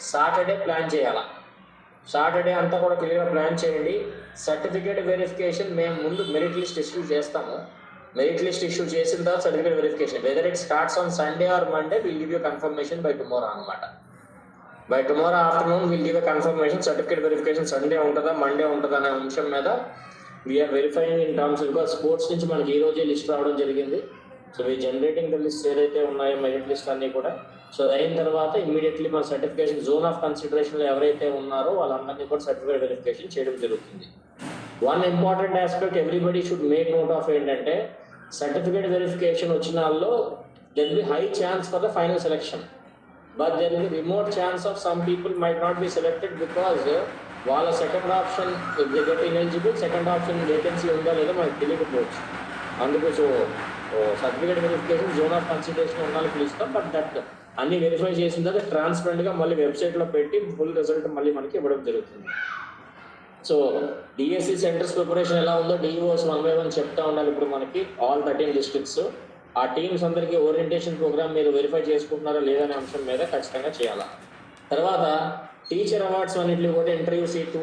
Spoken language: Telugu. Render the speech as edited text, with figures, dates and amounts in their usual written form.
సాటర్డే ప్లాన్ చేయాలా. సాటర్డే అంతా కూడా క్లియర్గా ప్లాన్ చేయండి. సర్టిఫికేట్ వెరిఫికేషన్ మేము ముందు మెరిట్ లిస్ట్ ఇష్యూ చేస్తాము. మెరిట్ లిస్ట్ ఇష్యూ చేసిన తర్వాత certificate verification, whether it starts on Sunday or Monday, will give you confirmation by tomorrow అనమాట. By tomorrow afternoon will give confirmation. Certificate verification Sunday ఉంటుందా మండే ఉంటుందా అనే అంశం మీద వీఆర్ వెరిఫైయింగ్ ఇన్ టర్మ్స్. ఇంకా స్పోర్ట్స్ నుంచి మనకి ఈ రోజే లిస్ట్ రావడం జరిగింది. So we generating the list ఏదైతే ఉన్నాయో మెరిట్ లిస్ట్ అన్నీ కూడా. సో అయిన తర్వాత ఇమ్మీడియట్లీ మన సర్టిఫికేషన్ జోన్ ఆఫ్ కన్సిడరేషన్లో ఎవరైతే ఉన్నారో వాళ్ళందరినీ కూడా సర్టిఫికేట్ వెరిఫికేషన్ చేయడం జరుగుతుంది. One important aspect everybody should make note of ఏంటంటే, సర్టిఫికేట్ వెరిఫికేషన్ వచ్చిన వాళ్ళలో there be high chance for the final selection, but there be remote chance of some people might not be selected because వాళ్ళ second option get ineligible, second option vacancy ఉందా లేదా మనకు తెలియకపోవచ్చు. అందుకు so certificate verification zone of consideration ఉండాలి పిలుస్తాం. బట్ దట్ అన్ని వెరిఫై చేసిన తర్వాత ట్రాన్స్పరెంట్గా మళ్ళీ వెబ్సైట్లో పెట్టి ఫుల్ రిజల్ట్ మళ్ళీ మనకి ఇవ్వడం జరుగుతుంది. సో డిఎస్సి సెంటర్స్ ప్రిపరేషన్ ఎలా ఉందో డిఈఓస్ 1 by 1 చెప్తా ఉండాలి. ఇప్పుడు మనకి ఆల్ 13 డిస్ట్రిక్ట్స్ ఆ టీమ్స్ అందరికీ ఓరియంటేషన్ ప్రోగ్రామ్ మీరు వెరిఫై చేసుకుంటున్నారా లేదనే అంశం మీద ఖచ్చితంగా చేయాలి. తర్వాత టీచర్ అవార్డ్స్ అన్నింటిలో కూడా ఇంటర్వ్యూ సీట్